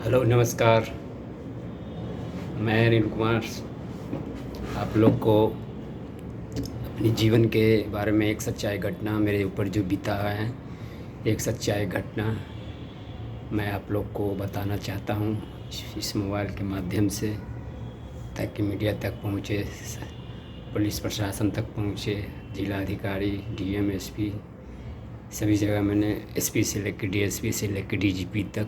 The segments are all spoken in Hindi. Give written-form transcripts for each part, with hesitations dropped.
हेलो नमस्कार। मैं अनिल कुमार आप लोग को अपने जीवन के बारे में एक सच्चाई घटना मेरे ऊपर जो बीता है, एक सच्चाई घटना मैं आप लोग को बताना चाहता हूँ इस मोबाइल के माध्यम से, ताकि मीडिया तक पहुँचे, पुलिस प्रशासन तक पहुँचे, जिला अधिकारी, डीएम, एसपी, सभी जगह मैंने, एसपी से लेकर डीएसपी से लेकर डीजीपी तक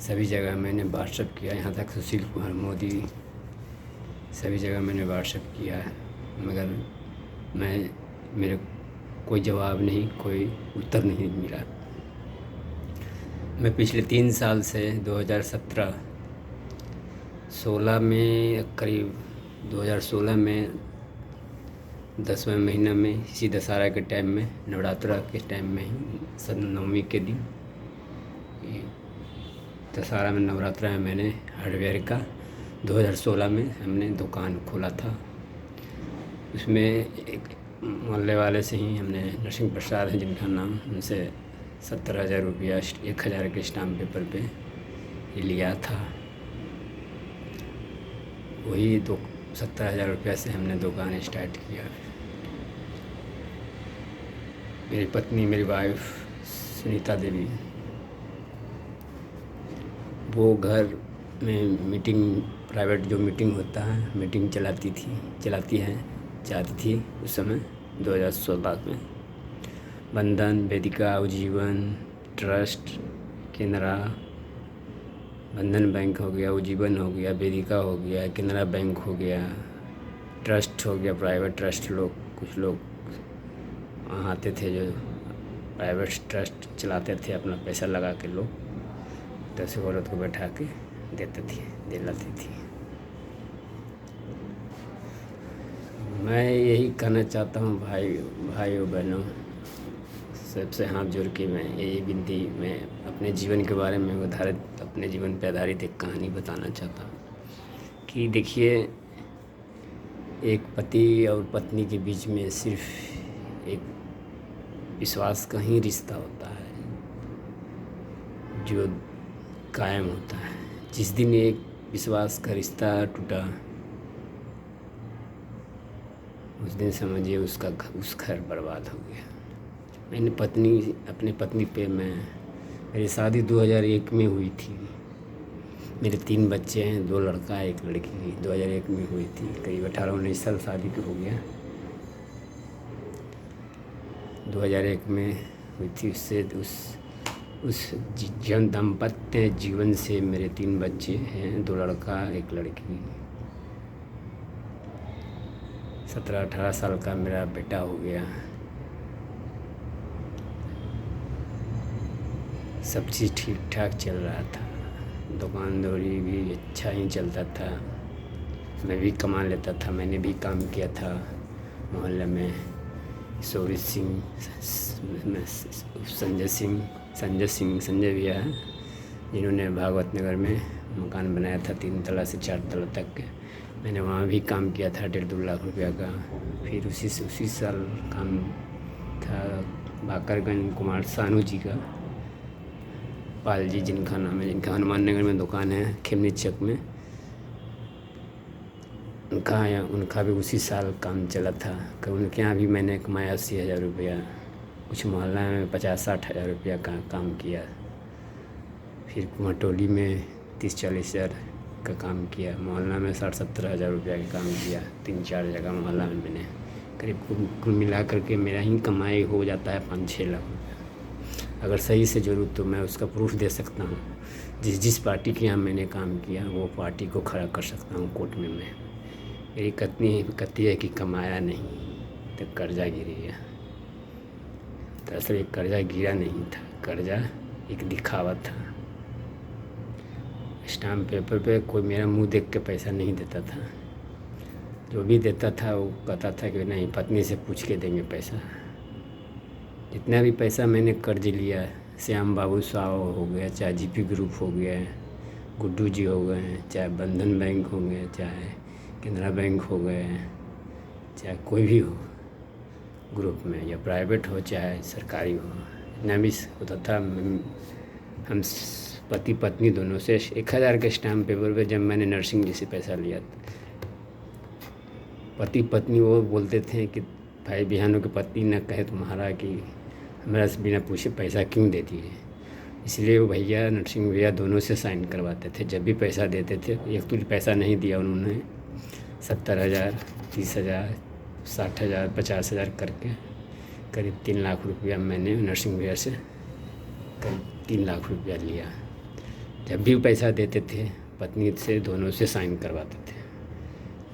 सभी जगह मैंने व्हाट्सएप किया, यहाँ तक सुशील कुमार मोदी सभी जगह मैंने व्हाट्सएप किया है, मगर मेरे कोई जवाब नहीं, कोई उत्तर नहीं मिला। मैं पिछले 3 साल से 2016 में करीब 2016 में 10वें महीना में इसी दशहरा के टाइम में, नवरात्रा के टाइम में ही, नवमी के दिन, दशहरा में नवरात्रा में मैंने हार्डवेयर का 2016 में हमने दुकान खोला था। उसमें एक मोहल्ले वाले से ही हमने, नरसिंह प्रसाद है जिनका नाम, उनसे 70,000 रुपया 1,000 के स्टाम्प पेपर पे ये लिया था। वही 70,000 रुपया से हमने दुकान स्टार्ट किया। मेरी पत्नी, मेरी वाइफ सुनीता देवी, वो घर में मीटिंग, प्राइवेट जो मीटिंग होता है, मीटिंग चलाती थी उस समय 2016 में। बंधन, वेदिका, उज्जीवन, ट्रस्ट, केनरा, बंधन बैंक हो गया, उज्जीवन हो गया, वेदिका हो गया, केनरा बैंक हो गया, ट्रस्ट हो गया, प्राइवेट ट्रस्ट, कुछ लोग वहाँ आते थे जो प्राइवेट ट्रस्ट चलाते थे, अपना पैसा लगा के लोग 10 औरत को बैठा के दिलाती थी। मैं यही कहना चाहता हूँ भाइयों बहनों, सबसे हाथ जोड़ के मैं यही विनती, मैं अपने जीवन के बारे में अपने जीवन पर आधारित एक कहानी बताना चाहता हूँ कि देखिए, एक पति और पत्नी के बीच में सिर्फ एक विश्वास का ही रिश्ता होता है जो कायम होता है। जिस दिन एक विश्वास का रिश्ता टूटा, उस दिन समझिए उस घर बर्बाद हो गया। मैंने अपनी पत्नी पे मेरी शादी 2001 में हुई थी। मेरे 3 बच्चे हैं, 2 लड़का 1 लड़की। 2001 में हुई थी, करीब 18-19 साल शादी को हो गया। 2001 में हुई थी। उससे उस दाम्पत्य जीवन से मेरे 3 बच्चे हैं, 2 लड़का 1 लड़की। 17-18 साल का मेरा बेटा हो गया। सब चीज़ ठीक ठाक चल रहा था, दुकान दौड़ी भी अच्छा ही चलता था, मैं भी कमा लेता था। मैंने भी काम किया था मोहल्ले में। शौर्य सिंह, संजय भैया है, जिन्होंने भागवत नगर में मकान बनाया था 3 तला से 4 तला तक के। मैंने वहाँ भी काम किया था 1.5-2 लाख रुपया का। फिर उसी साल काम था बाकरगंज कुमार सानू जी का, पाल जी जिनका नाम है, जिनका हनुमान नगर में दुकान है, खेमनी चक में, उनका भी उसी साल काम चला था। उनके यहाँ भी मैंने कमाया 80,000 रुपया। कुछ मोहल्ला में 50-60 हज़ार रुपया का काम किया। फिर कुमारटोली में 30-40 हज़ार का काम किया। मोहल्ला में 60-70 हज़ार रुपया का काम किया। 3-4 जगह मोहल्ला में मैंने करीब कुल मिला करके मेरा ही कमाई हो जाता है 5-6 लाख रुपया। अगर सही से जोड़ूँ तो मैं उसका प्रूफ दे सकता हूँ। जिस पार्टी के यहाँ मैंने काम किया, वो पार्टी को खड़ा कर सकता हूँ कोर्ट में मैं। मेरी पत्नी कहती है कि कमाया नहीं तो कर्जा गिर गया। दरअसल ये कर्जा गिरा नहीं था, कर्जा एक दिखावा था। स्टाम्प पेपर पे कोई मेरा मुंह देख के पैसा नहीं देता था। जो भी देता था वो कहता था कि नहीं, पत्नी से पूछ के देंगे पैसा। जितना भी पैसा मैंने कर्ज लिया, श्याम बाबू साव हो गया, चाहे जीपी ग्रुप हो गया, गुड्डू जी हो गए, चाहे बंधन बैंक हो गया, चाहे केनरा बैंक हो गए, चाहे कोई भी हो ग्रुप में, या प्राइवेट हो चाहे सरकारी हो, जितना भी होता था, हम पति पत्नी दोनों से 1,000 के स्टाम्प पेपर पे जब मैंने नर्सिंग जी से पैसा लिया, पति पत्नी वो बोलते थे कि भाई बहनों के पति न कहे तुम्हारा कि हमारा से बिना पूछे पैसा क्यों दे दिए। इसलिए वो भैया नरसिंह भैया दोनों से साइन करवाते थे। जब भी पैसा देते थे, एक तो पैसा नहीं दिया उन्होंने, 70,000, 30,000, 60,000, 50,000 करके करीब 3 लाख रुपया मैंने नरसिंह भैया से करीब 3 लाख रुपया लिया। जब भी पैसा देते थे पत्नी से दोनों से साइन करवाते थे।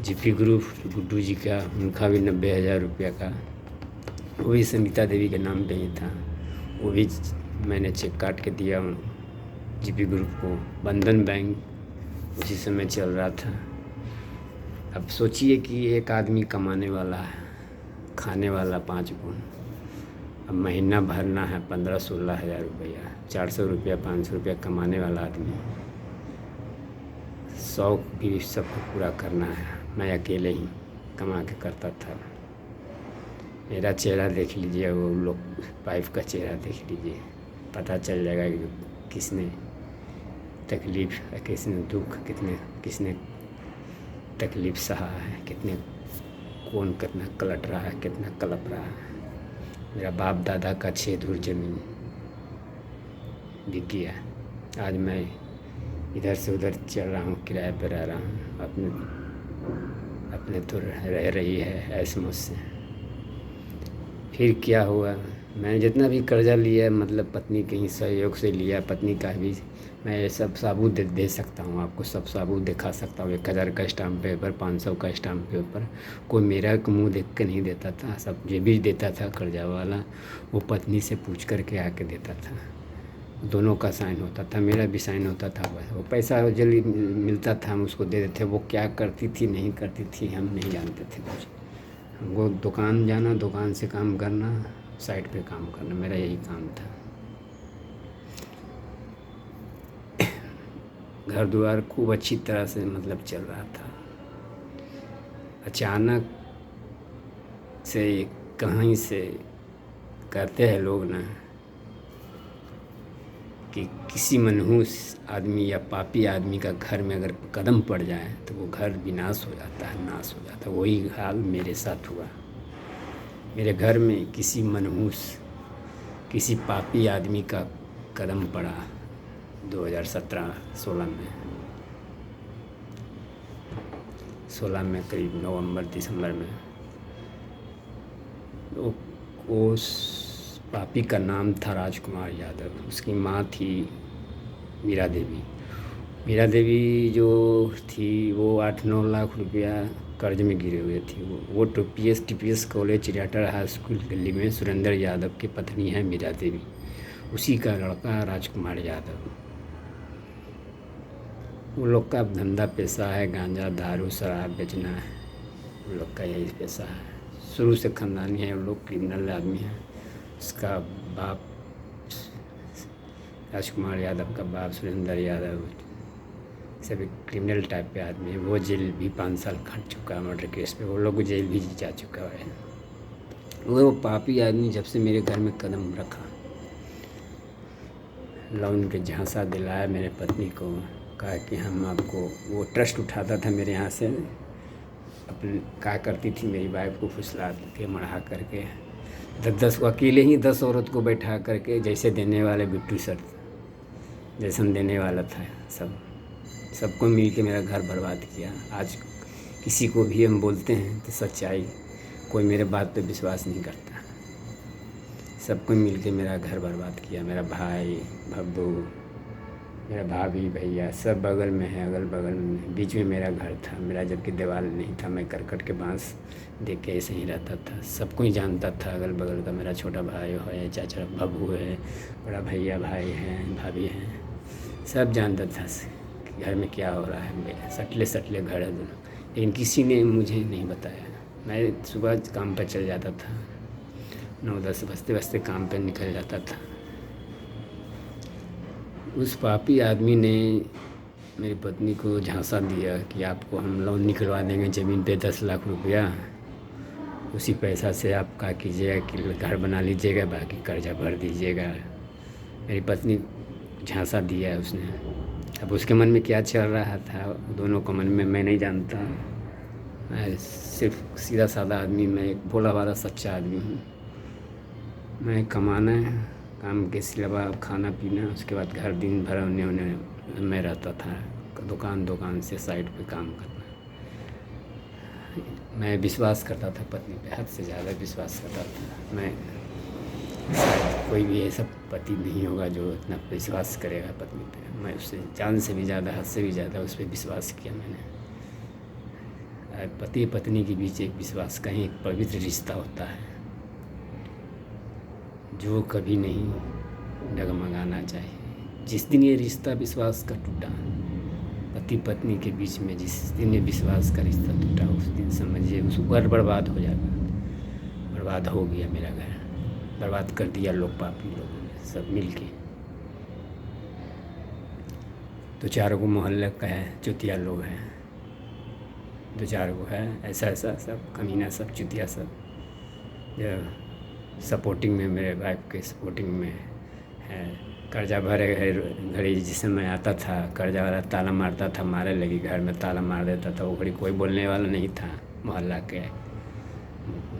जीपी ग्रुप गुड्डू जी का, उनका भी 90,000 रुपया का, वो भी संगीता देवी के नाम पे ही था, वो भी मैंने चेक काट के दिया जीपी ग्रुप को। बंधन बैंक उसी समय चल रहा था। अब सोचिए कि एक आदमी कमाने वाला है, खाने वाला 5 गुण, अब महीना भरना है 15-16 हज़ार रुपया, 400 रुपया 500 रुपया कमाने वाला आदमी, शौक़ भी सबको पूरा करना है। मैं अकेले ही कमा के करता था। मेरा चेहरा देख लीजिए, वो लोग वाइफ का चेहरा देख लीजिए, पता चल जाएगा कि किसने तकलीफ़, किसने दुख, किसने तकलीफ़ सहा है, कौन कितना कलट रहा है, कितना कलप रहा है। मेरा बाप दादा का 6 धूर ज़मीन बिक गया। आज मैं इधर से उधर चल रहा हूँ, किराए पर रह रहा हूँ, अपने तो रह रही है ऐसे मुझसे। फिर क्या हुआ, मैंने जितना भी कर्जा लिया, मतलब पत्नी के ही सहयोग से लिया, पत्नी का भी मैं ये सब सबूत दे सकता हूँ आपको, सब सबूत दिखा सकता हूँ। 1,000 का स्टाम्प पेपर, 500 का स्टाम्प पेपर, कोई मेरा मुँह देख के नहीं देता था। सब जो भी देता था कर्जा वाला, वो पत्नी से पूछ करके आके देता था। दोनों का साइन होता था, मेरा भी साइन होता था। बस वो पैसा जल्दी मिलता था, हम उसको दे देते। वो क्या करती थी नहीं करती थी हम नहीं जानते थे कुछ। हमको दुकान जाना, दुकान से काम करना, साइड पे काम करना, मेरा यही काम था। घर द्वार खूब अच्छी तरह से मतलब चल रहा था। अचानक से कहीं से कहते हैं लोग ना कि किसी मनहूस आदमी या पापी आदमी का घर में अगर कदम पड़ जाए तो वो घर विनाश हो जाता है, नाश हो जाता है। वही हाल मेरे साथ हुआ। मेरे घर में किसी मनहूस, किसी पापी आदमी का कदम पड़ा 2017-16 में। 16 में करीब नवंबर-दिसंबर में। उस पापी का नाम था राजकुमार यादव। उसकी माँ थी मीरा देवी। मीरा देवी जो थी वो 8-9 लाख रुपया कर्ज में गिरे हुए थी। वो टीपीएस कॉलेज, चिड़ियाटर हाई स्कूल गली में सुरेंद्र यादव की पत्नी है मीरा देवी, उसी का लड़का राजकुमार यादव। वो लोग का धंधा पैसा है, गांजा दारू शराब बेचना है, वो लोग का यही पैसा है। शुरू से ख़ानदानी है, वो लोग क्रिमिनल आदमी हैं। उसका बाप राजकुमार यादव का बाप सुरेंद्र यादव सभी क्रिमिनल टाइप पे आदमी है। वो जेल भी 5 साल खट चुका है मर्डर केस पे, वो लोग जेल भी जा चुका है। वो पापी आदमी जब से मेरे घर में कदम रखा, लोन के झांसा दिलाया मेरे पत्नी को, कहा कि हम आपको, वो ट्रस्ट उठाता था मेरे यहाँ से, अपने क्या करती थी मेरी वाइफ को फुसलाती थी मढ़ा करके। 10 अकेले ही 10 औरत को बैठा करके, जैसे देने वाले बिट्टू सर जैसन देने वाला था, सबको मिल के मेरा घर बर्बाद किया। आज किसी को भी हम बोलते हैं तो सच्चाई, कोई मेरे बात पे विश्वास नहीं करता। सबको मिल के मेरा घर बर्बाद किया। मेरा भाई, भब्बू, मेरा भाभी, भैया सब बगल में है, अगल बगल में। बीच में मेरा घर था, मेरा जबकि दीवार नहीं था, मैं करकट के बांस देख के ऐसे ही रहता था। सबको ही जानता था अगल बगल का। मेरा छोटा भाई है, चाचा भब्बू है, बड़ा भैया भाई हैं, भाभी हैं, सब जानता था कि घर में क्या हो रहा है। सटले घर है दोनों, लेकिन किसी ने मुझे नहीं बताया। मैं सुबह काम पर चल जाता था, 9-10 बजते काम पर निकल जाता था। उस पापी आदमी ने मेरी पत्नी को झांसा दिया कि आपको हम लोन निकलवा देंगे ज़मीन पे 10 लाख रुपया, उसी पैसा से आप क्या कीजिएगा कि घर बना लीजिएगा, बाकी कर्जा भर दीजिएगा। मेरी पत्नी झांसा दिया है उसने। अब उसके मन में क्या चल रहा था दोनों के मन में मैं नहीं जानता। मैं सिर्फ सीधा साधा आदमी, मैं एक भोला भाला सच्चा आदमी हूँ। मैं कमाना है, काम के सिवा खाना पीना, उसके बाद घर दिन भर उन्हें मैं रहता था, दुकान से साइड पे काम करना। मैं विश्वास करता था पत्नी पे, हद से ज़्यादा विश्वास करता था मैं। शायद कोई भी ऐसा पति नहीं होगा जो इतना विश्वास करेगा पत्नी पे। मैं उससे जान से भी ज़्यादा, हद से भी ज़्यादा उस पर विश्वास किया मैंने। पति पत्नी के बीच एक विश्वास का ही एक पवित्र रिश्ता होता है जो कभी नहीं डगमगाना चाहिए। जिस दिन ये रिश्ता विश्वास का टूटा, पति पत्नी के बीच में जिस दिन ये विश्वास का रिश्ता टूटा, उस दिन समझिए उस घर बर्बाद हो जाएगा। बर्बाद हो गया मेरा घर, बर्बाद कर दिया लोग, पापी लोगों ने सब मिल के। तो चारों को मोहल्ले का है, चुतिया लोग हैं, दो चार को है ऐसा सब कमीना, सब चुतिया, सब जो सपोर्टिंग में, मेरे वाइफ के सपोर्टिंग में है। कर्जा भरे घड़ी जिस समय आता था, कर्जा वाला ताला मारता था, मारे लगी घर में ताला मार देता था। वो घड़ी कोई बोलने वाला नहीं था मोहल्ला के।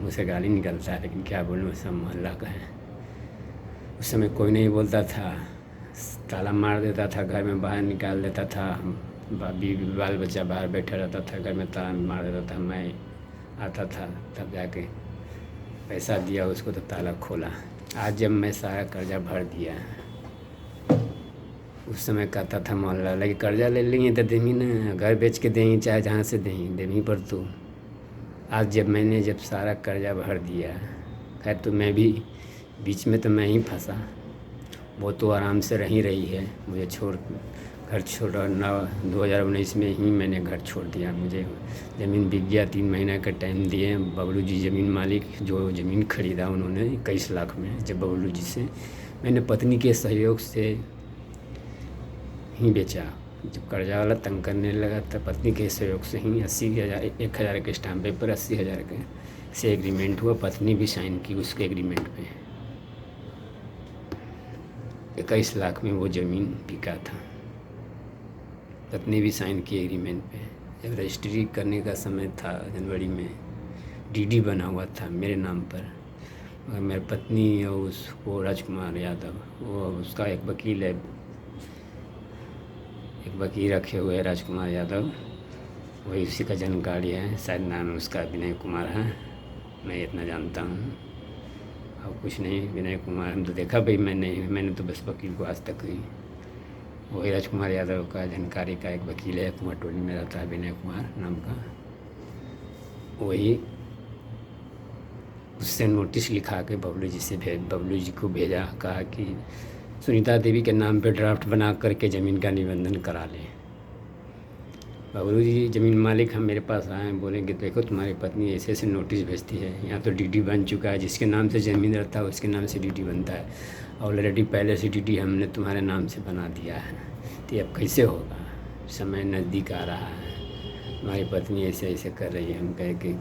मुझसे गाली निकलता है लेकिन क्या बोलूँ, सब मोहल्ला का है। उस समय कोई नहीं बोलता था, ताला मार देता था, घर में बाहर निकाल देता था। बीवी बाल बच्चा बाहर बैठा रहता था, घर में ताला मार देता था। मैं आता था तब जाके पैसा दिया उसको तो ताला खोला। आज जब मैं सारा कर्जा भर दिया, उस समय कहता था मोहल्ला वाला कि कर्जा ले लेंगे तो देंगी ना, घर बेच के देंगी, चाहे जहाँ से देंगी, देंगी पर तू। आज जब मैंने सारा कर्जा भर दिया, खैर तो मैं भी बीच में तो मैं ही फंसा। वो तो आराम से रही है, मुझे छोड़ घर छोड़ा। 2019 में ही मैंने घर छोड़ दिया। मुझे ज़मीन बिक गया, 3 महीना का टाइम दिए। बबलू जी ज़मीन मालिक, जो ज़मीन ख़रीदा उन्होंने 21 लाख में, जब बबलू जी से मैंने पत्नी के सहयोग से ही बेचा। जब कर्जा वाला तंग करने लगा तब पत्नी के सहयोग से ही 80,000, 1,000 के स्टाम्प पेपर 80,000 के से एग्रीमेंट हुआ। पत्नी भी साइन की उसके एग्रीमेंट पे। 21 लाख में वो ज़मीन बिका था, पत्नी भी साइन की एग्रीमेंट पे। जब रजिस्ट्री करने का समय था जनवरी में, डीडी बना हुआ था मेरे नाम पर, मगर मेरी पत्नी और उसको राजकुमार यादव, वो उसका एक वकील है, एक वकील रखे हुए है राजकुमार यादव, वही उसी का जानकारी है। शायद नाम उसका विनय कुमार है, मैं इतना जानता हूँ और कुछ नहीं। विनय कुमार हम तो देखा भाई, मैंने तो बस वकील को आज तक ही, वही राजकुमार यादव का जानकारी का एक वकील है, कुमार टोली में रहता है, विनय कुमार नाम का। वही उससे नोटिस लिखा के बबलू जी को भेजा, कहा कि सुनीता देवी के नाम पे ड्राफ्ट बना करके ज़मीन का निबंधन करा लें। बबलू जी ज़मीन मालिक हम मेरे पास आए, बोलेंगे देखो तुम्हारी पत्नी ऐसे ऐसे नोटिस भेजती है, यहाँ तो डीडी बन चुका है, जिसके नाम से ज़मीन रहता है उसके नाम से डीडी बनता है, ऑलरेडी पहले से डीडी हमने तुम्हारे नाम से बना दिया है, तो अब कैसे होगा, समय नज़दीक आ रहा है, तुम्हारी पत्नी ऐसे ऐसे कर रही है। हम कहे कि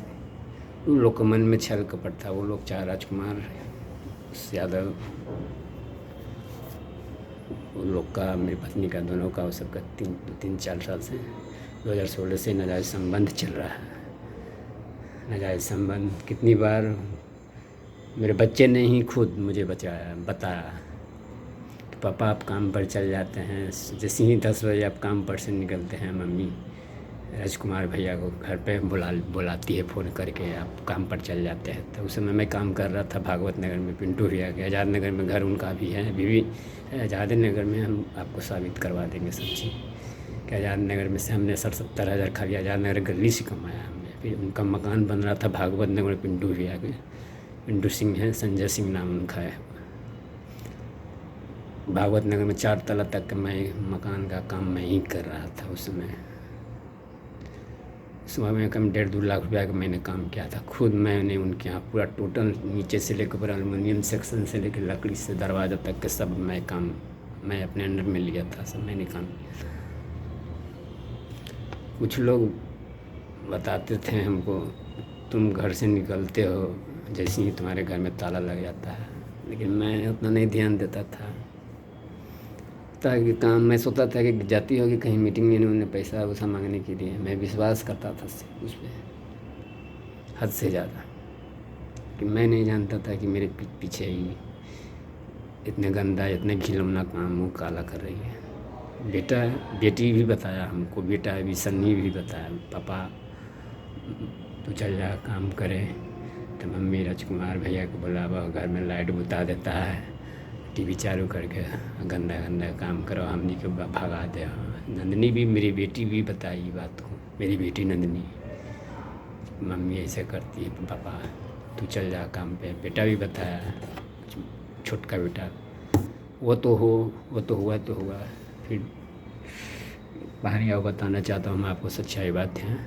उन लोग के मन में छल कपट था। वो लोग चाहे राजकुमार यादव, उन लोग का, मेरी पत्नी का, दोनों का, वो सबका 3-4 साल से 2016 से नाजायज़ संबंध चल रहा है। नाजायज़ संबंध कितनी बार मेरे बच्चे ने ही खुद मुझे बताया कि पापा आप काम पर चल जाते हैं, जैसे ही 10 बजे आप काम पर से निकलते हैं, मम्मी राजकुमार भैया को घर पे बुलाती है फ़ोन करके, आप काम पर चल जाते हैं। तो उस समय मैं काम कर रहा था भागवत नगर में, पिंटू भैया के आज़ाद नगर में घर उनका भी है, अभी भी आज़ाद नगर में। हम आपको साबित करवा देंगे सच्ची कि आज़ाद नगर में से हमने 70,000 खाली आज़ाद नगर गली से कमाया हमने। फिर उनका मकान बन रहा था भागवत नगर में, पिंटू भैया के, पिंटू सिंह है, संजय सिंह नाम उनका है। भागवत नगर में 4 तला तक मैं मकान का काम मैं ही कर रहा था उस समय में कम 1.5-2 लाख रुपया का मैंने काम किया था खुद। मैंने उनके यहाँ पूरा टोटल नीचे से लेकर पूरा एल्युमिनियम सेक्शन से लेकर लकड़ी से दरवाज़ा तक के सब मैं अपने अंडर में लिया था, सब मैंने काम किया। कुछ लोग बताते थे हमको, तुम घर से निकलते हो जैसे ही तुम्हारे घर में ताला लग जाता है, लेकिन मैं उतना नहीं ध्यान देता था। करता है कि काम, मैं सोचता था कि जाती होगी कहीं मीटिंग में उन्होंने पैसा वैसा मांगने के लिए, मैं विश्वास करता था उस पर हद से ज़्यादा, कि मैं नहीं जानता था कि मेरे पीछे ही इतने गंदा इतने घिनौना काम वो काला कर रही है। बेटा बेटी भी बताया हमको, बेटा भी सन्नी भी बताया, पापा तू चल जा काम करे। तो मम्मी राजकुमार भैया को बुलावा, घर में लाइट बुता देता है, टीवी चालू करके गंदा गंदा काम करो, हमनी को भगा दे। नंदनी भी, मेरी बेटी भी बताई बात को, मेरी बेटी नंदनी, मम्मी ऐसे करती है, पापा तू चल जा काम पे। बेटा भी बताया, छोटका बेटा, वो तो हुआ तो हुआ। फिर बाहर आओ, बताना चाहता हूँ मैं आपको सच्चाई बात है,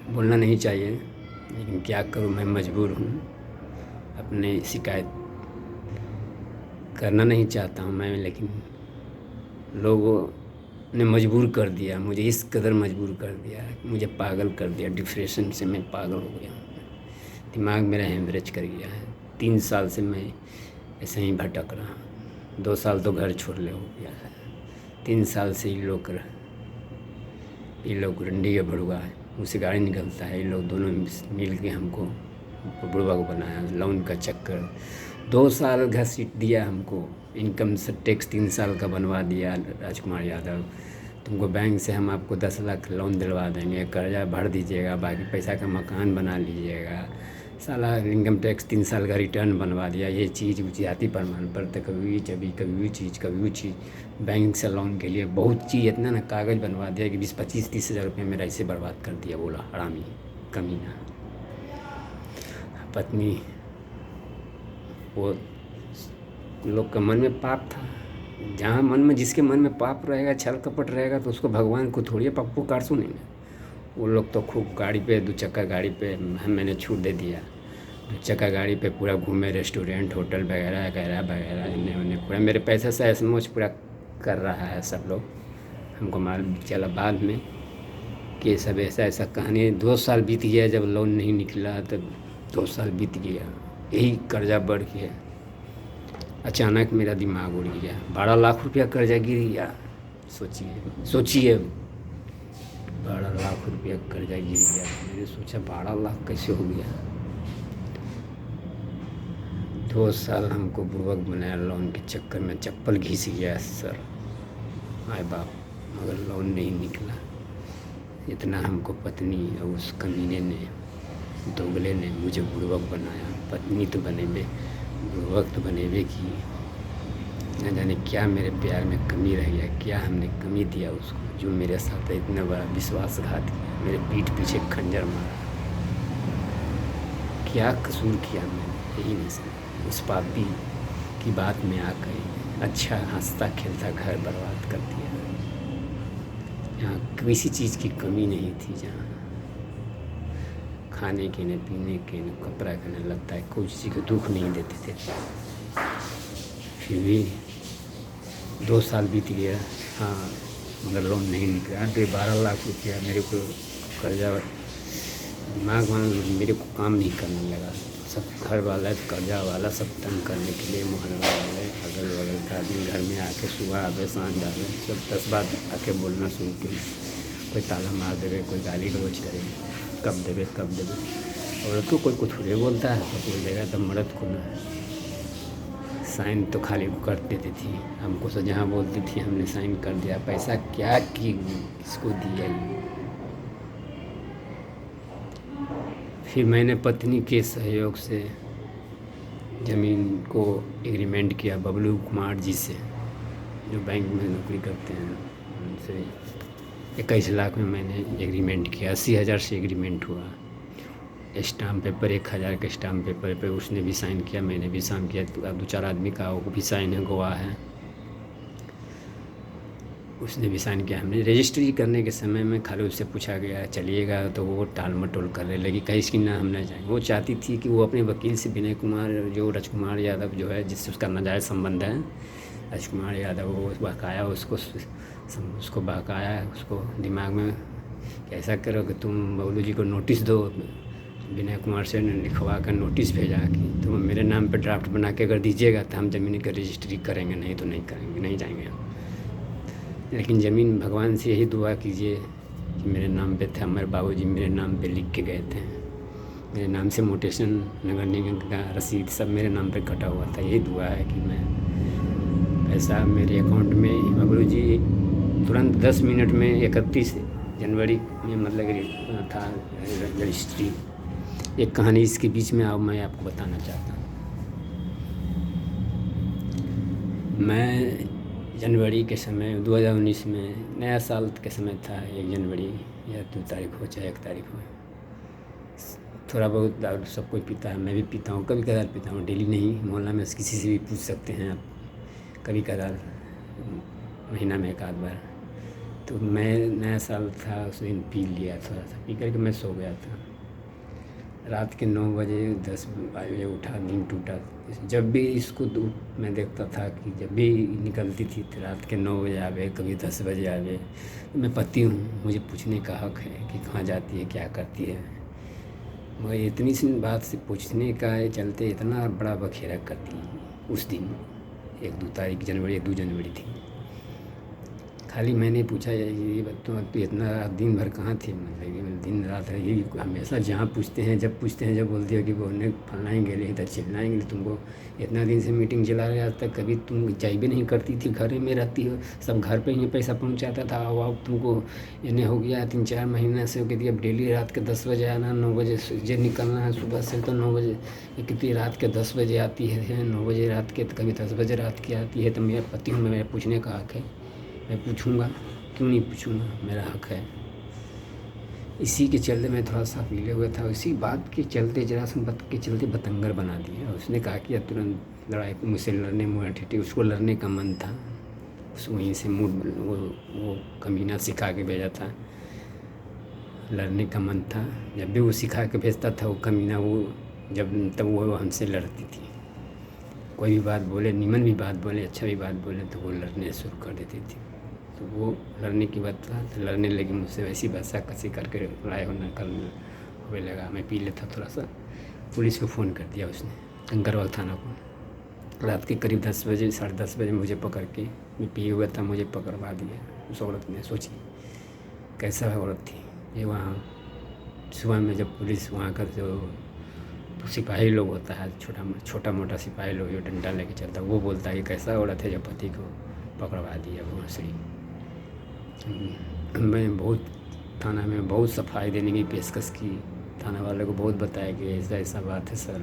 बोलना नहीं चाहिए लेकिन क्या करूँ, मैं मजबूर हूँ। अपने शिकायत करना नहीं चाहता हूँ मैं, लेकिन लोगों ने मजबूर कर दिया मुझे, इस कदर मजबूर कर दिया, मुझे पागल कर दिया। डिप्रेशन से मैं पागल हो गया हूँ, दिमाग मेरा हेमरेज कर गया है। 3 साल से मैं ऐसे ही भटक रहा हूँ। 2 साल तो घर छोड़ ले हो गया है। 3 साल से ये लोग रंडी का भड़ुआ है, मुझसे गाड़ी निकलता है, ये लोग दोनों मिल के हमको बुढ़वा को बनाया, लोन का चक्कर। 2 साल घसीट दिया हमको, इनकम से टैक्स 3 साल का बनवा दिया राजकुमार यादव। तुमको बैंक से हम आपको 10 लाख लोन दिलवा देंगे, कर्जा भर दीजिएगा, बाकी पैसा का मकान बना लीजिएगा। साला इनकम टैक्स 3 साल का रिटर्न बनवा दिया, ये चीज़ जाति प्रमाण पत्र, कभी भी चीज़ बैंक से लोन के लिए बहुत चीज़, इतना ना कागज़ बनवा दिया कि 20-25-30 हज़ार रुपये मेरा ऐसे बर्बाद कर दिया। बोला हरामी कमीना। पत्नी, वो लोग का मन में पाप था, जहाँ मन में, जिसके मन में पाप रहेगा, छल कपट रहेगा, तो उसको भगवान को थोड़ी पप्पू कार सुनेंगे। वो लोग तो खूब गाड़ी पे, 2 चक्का गाड़ी पे मैंने छूट दे दिया, 2 चक्का गाड़ी पे पूरा घूमे, रेस्टोरेंट होटल वगैरह वगैरह इन्हें उन्हें पूरा मेरे पैसे से ऐसमौज पूरा कर रहा है सब लोग। हमको मालूम चला बाद में कि सब ऐसा कहानी। 2 साल बीत गया, जब लोन नहीं निकला तब 2 साल बीत गया, यही कर्जा बढ़ गया। अचानक मेरा दिमाग उड़ गया, 12 लाख रुपया कर्जा गिर गया। सोचिए 12 लाख रुपया कर्जा गिर गया। मैंने सोचा 12 लाख कैसे हो गया। 2 साल हमको बुर्बक बनाया, लोन के चक्कर में चप्पल घिस गया सर, माए बाप, मगर लोन नहीं निकला। इतना हमको पत्नी और उस कमीने ने, दोगले ने मुझे बुर्बक बनाया। पत्नी तो बनेबे, बुर्बक तो बनेबे की। न जाने क्या मेरे प्यार में कमी रह गया, क्या हमने कमी दिया उसको, जो मेरे साथ इतना बड़ा विश्वासघात किया, मेरे पीठ पीछे खंजर मारा। क्या कसूर किया मैंने, यही नहीं समझ। उस पापी की बात में आकर अच्छा हंसता खेलता घर बर्बाद कर दिया। यहाँ किसी चीज़ की कमी नहीं थी, जहाँ खाने के न पीने के न कपड़ा के न लगता है, कोई चीज़ को दुख नहीं देते थे। फिर भी 2 साल बीत गया, हाँ, मगर लोन नहीं निकला। 12 लाख रुपया मेरे को कर्जा, दिमाग मेरे को काम नहीं करने लगा। सब घर वाला, कर्जा वाला सब तंग करने के लिए, मोहल्ला वाले, अगल बगल का आदमी घर में आके सुबह आवे सांझ आवे, सब 10 बार आके बोलना शुरू कर। कोई ताला मार देवे, कोई गाली गलौज करे, कब देवे। औरत को कोई कुछ थोड़े बोलता है, तो बोल देगा तब मर्द को ना। साइन तो खाली वो कर देती थी, हमको तो जहाँ बोलती थी हमने साइन कर दिया। पैसा क्या की, किसको दिया। फिर मैंने पत्नी के सहयोग से ज़मीन को एग्रीमेंट किया बबलू कुमार जी से, जो बैंक में नौकरी करते हैं, उनसे 21 लाख में मैंने एग्रीमेंट किया। 80,000 से एग्रीमेंट हुआ। स्टाम्प पेपर 1000 के स्टाम्प पेपर पे उसने भी साइन किया, मैंने भी साइन किया। तो 2-4 आदमी का वो भी साइन है, गवाह है, उसने भी साइन किया। हमने रजिस्ट्री करने के समय में खाली उससे पूछा गया चलिएगा, तो वो टाल मटोल करने लगी, कहीं इसकी ना हम ना जाएंगे। वो चाहती थी कि वो अपने वकील से, विनय कुमार, जो राजकुमार यादव जो है, जिससे उसका नाजायज़ संबंध है, राजकुमार यादव, वो बहकाया उसको बहकाया, उसको दिमाग में कैसा करो कि तुम बबलू जी को नोटिस दो, विनय कुमार से लिखवा कर नोटिस भेजा कि तुम मेरे नाम पे ड्राफ्ट बना के अगर दीजिएगा तो हम ज़मीन की रजिस्ट्री करेंगे, नहीं तो नहीं करेंगे, नहीं जाएंगे हम। लेकिन ज़मीन भगवान से यही दुआ कीजिए कि मेरे नाम पे था, हमारे बाबूजी मेरे नाम पे लिख के गए थे, मेरे नाम से मोटेशन नगर निगम का रसीद सब मेरे नाम पे कटा हुआ था। यही दुआ है कि मैं पैसा मेरे अकाउंट में बबलू जी तुरंत 10 मिनट में 31 जनवरी में मतलब था रजिस्ट्री। एक कहानी इसके बीच में अब मैं आपको बताना चाहता हूँ। मैं जनवरी के समय 2019 में नया साल के समय था, 1 जनवरी या 2 तारीख हो चाहे 1 तारीख हो, थोड़ा बहुत दारू सब कोई पीता है, मैं भी पीता हूँ, कभी कदार पीता हूँ, डेली नहीं। मोहल्ला में किसी से भी पूछ सकते हैं आप, कभी कदार महीना में 1 आध बार। तो मैं नया साल था उस दिन पी लिया, थोड़ा सा पी करके मैं सो गया था। रात के 9 बजे 10 बजे उठा, नींद टूटा। जब भी इसको मैं देखता था कि जब भी निकलती थी तो रात के 9 बजे आवे, कभी 10 बजे आवे। मैं पति हूँ, मुझे पूछने का हक है कि कहाँ जाती है, क्या करती है। मगर इतनी सी बात से पूछने का चलते इतना बड़ा बखेरा करती उस दिन। 1-2 तारीख जनवरी 2 जनवरी थी। खाली मैंने पूछा ये तो इतना दिन भर कहाँ थी, मतलब दिन रात है यही हमेशा जहाँ पूछते हैं जब बोलती हो कि वो उन्हें फलाएँगे ले तो चिल्लाएँगे तुमको इतना दिन से मीटिंग चला रहे आज तक कभी तुम जाइबे नहीं करती थी, घर में रहती हो, सब घर पे ही पैसा पहुँचाता था। अब तुमको इन्हें हो गया 3-4 महीने से हो गया, अब डेली रात के 10 बजे आना, 9 बजे से निकलना है सुबह से, तो 9 बजे कितनी रात के 10 बजे आती है, 9 बजे रात के, कभी 10 बजे रात की आती है। तो मेरा पति हूँ, मेरा पूछने का हक है, मैं पूछूंगा, क्यों नहीं पूछूंगा, मेरा हक है। इसी के चलते मैं थोड़ा सा पीले हुआ था, इसी बात के चलते जरासंध बात के चलते बतंगर बना दिया। उसने कहा कि तुरंत लड़ाई मुझसे लड़ने मुँह ठेठी, उसको लड़ने का मन था, उस वहीं से मूड वो कमीना सिखा के भेजा था, लड़ने का मन था। जब भी वो सिखा के भेजता था वो कमीना, वो तब वो हमसे लड़ती थी। कोई भी बात बोले, निमन भी बात बोले, अच्छा भी बात बोले तो वो लड़ने शुरू कर देती थी। तो वो लड़ने की बात था तो लड़ने लगी मुझसे, वैसी भाषा कसी करके लड़ाई होने होने लगा। मैं पी लेता थोड़ा सा, पुलिस को फ़ोन कर दिया उसने, कंकरवाल थाना को। रात के करीब 10 बजे 10:30 बजे मुझे पकड़ के, मैं पिए हुआ था, मुझे पकड़वा दिया उस औरत ने। सोची कैसा औरत थी ये। वहाँ सुबह में जब पुलिस वहाँ का जो सिपाही लोग होता है, छोटा मोटा सिपाही लोग जो डंडा लेके चलता है, वो बोलता है कि कैसा औरत है जो पति को पकड़वा दिया भोसड़ी। मैं बहुत थाना में बहुत सफाई देने की पेशकश की, थाना वाले को बहुत बताया कि ऐसा ऐसा बात है सर,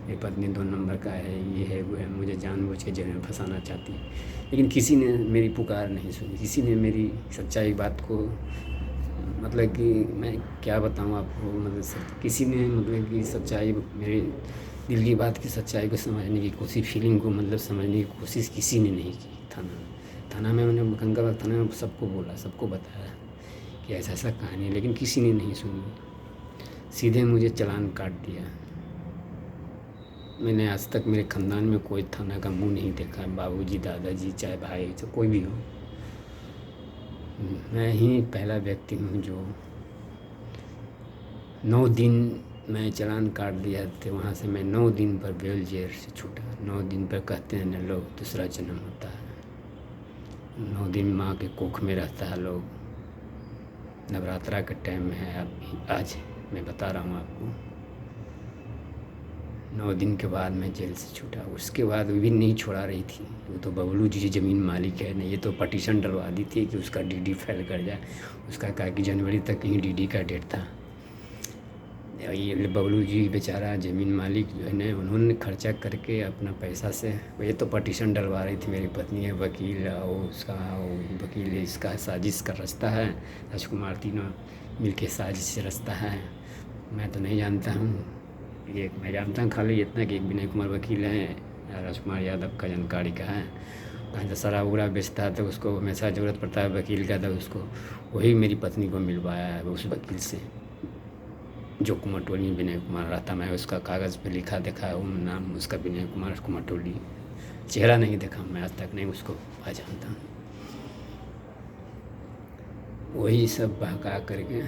मेरी पत्नी 2 नंबर का है, ये है वो है, मुझे जानबूझ के जेल में फंसाना चाहती। लेकिन किसी ने मेरी पुकार नहीं सुनी, किसी ने मेरी सच्चाई बात को, मतलब कि मैं क्या बताऊँ आपको, मतलब किसी ने मतलब कि सच्चाई, मेरे दिल की बात की सच्चाई को समझने की कोशिश, फीलिंग को मतलब समझने की कोशिश किसी ने नहीं की। थाना में मैंने कंकरवाल थाना में सबको बोला, सबको बताया कि ऐसा ऐसा कहानी है, लेकिन किसी ने नहीं सुनी। सीधे मुझे चालान काट दिया। मैंने आज तक मेरे ख़ानदान में कोई थाना का मुंह नहीं देखा, बाबूजी, दादाजी, चाहे भाई, चाहे कोई भी हो, मैं ही पहला व्यक्ति हूँ जो 9 दिन मैं चालान काट दिया थे। वहाँ से मैं 9 दिन पर बेल जेल से छूटा। 9 दिन पर कहते हैं न लोग दूसरा जन्म होता है। 9 दिन माँ के कोख में रहता है लोग। नवरात्रा का टाइम है, अब आज मैं बता रहा हूँ आपको। 9 दिन के बाद मैं जेल से छूटा। उसके बाद भी नहीं छोड़ा रही थी, वो तो बबलू जी ज़मीन मालिक है ना, ये तो पटिशन डलवा दी थी कि उसका डीडी फाइल कर जाए। उसका कहा कि जनवरी तक ही डीडी का डेट था। ये बबलू जी बेचारा ज़मीन मालिक जो है ना, उन्होंने खर्चा करके अपना पैसा से, ये तो पटिशन डलवा रही थी मेरी पत्नी है, वकील और उसका वकील, इसका साजिश का रास्ता है, राजकुमार तीनों मिलके साजिश से रास्ता है। मैं तो नहीं जानता हूँ, ये मैं जानता हूँ खाली इतना कि एक विनय कुमार वकील है, राजकुमार यादव का जानकारी का है। कहीं तो शराब वगैरह बेचता है तो उसको हमेशा ज़रूरत पड़ता है वकील का, तो उसको वही मेरी पत्नी को मिलवाया है उस वकील से, जो कुमारटोली विनय कुमार रहता। मैं उसका कागज़ पे लिखा देखा है नाम उसका विनय कुमार कुमारटोली, चेहरा नहीं देखा मैं आज तक, नहीं उसको पहचानता हूँ। वही सब बहका करके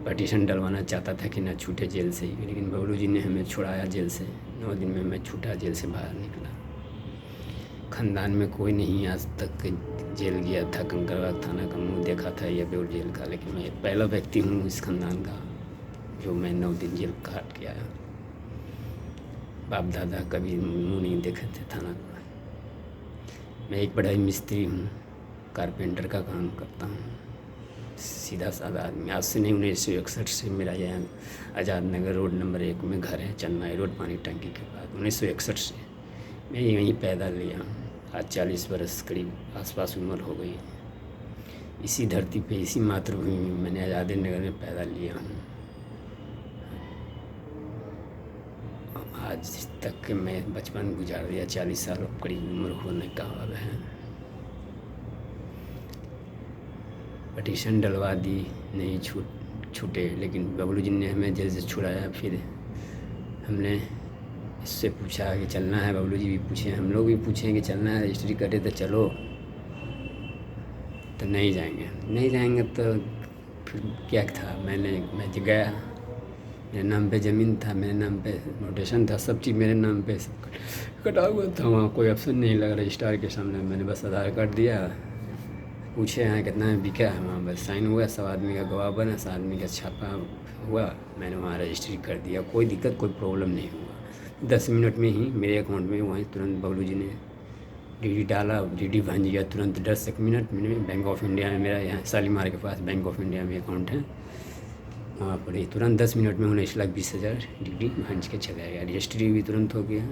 पटिशन डलवाना चाहता था कि ना छूटे जेल से ही, लेकिन बबलू जी ने हमें छुड़ाया जेल से। 9 दिन में मैं छूटा, जेल से बाहर निकला। ख़ानदान में कोई नहीं आज तक जेल गया था, कंकड़बाग थाना का मुंह देखा था या बेउर जेल का, लेकिन मैं पहला व्यक्ति हूँ इस ख़ानदान का जो मैं 9 दिन जेल काट के आया। बाप दादा कभी मुँह नहीं देखे थे थाना का। मैं एक बड़ा मिस्त्री हूँ, कारपेंटर का काम करता हूँ, सीधा साधा आदमी। आज से नहीं, 1961 से मेरा यहाँ आज़ाद नगर रोड नंबर 1 में घर है, चन्नाई रोड पानी टंकी के बाद। 1961 से मैं यहीं पैदा लिया हूँ। आज 40 बरस करीब आसपास उम्र हो गई। इसी धरती पे, इसी मातृभूमि में मैंने आज़ाद नगर में पैदा लिया हूँ। आज तक के मैं बचपन गुजार दिया, 40 साल करीब उम्र होने का अब है। पटिशन डलवा दी, नहीं छूटे, लेकिन बबलू जी ने हमें जेल से छुड़ाया। फिर हमने इससे पूछा कि चलना है, बबलू जी भी पूछे, हम लोग भी पूछें कि चलना है, रजिस्ट्री करे तो चलो, तो नहीं जाएंगे तो फिर क्या था। मैं गया, मेरे नाम पे ज़मीन था, मेरे नाम पे नोटेशन था, सब चीज़ मेरे नाम पे सब कटा हुआ था। वहाँ कोई ऑप्शन नहीं लगा रजिस्ट्रार के सामने। मैंने बस आधार कार्ड दिया, पूछे हैं कितना में बिका है, वहाँ बस साइन हुआ, सब आदमी का गवाह बना, 7 आदमी का छापा हुआ, मैंने वहाँ रजिस्ट्री कर दिया। कोई दिक्कत, कोई प्रॉब्लम नहीं हुआ। 10 मिनट में ही मेरे अकाउंट में वहीं तुरंत बबलू जी ने डीडी डाला, डीडी बन गया तुरंत। 10 मिनट में बैंक ऑफ इंडिया में, मेरा यहाँ शालीमार के पास बैंक ऑफ इंडिया में अकाउंट है, वहाँ पर ही तुरंत 10 मिनट में 19,20,000 डीडी भंज के चला गया। रजिस्ट्री भी तुरंत हो गया।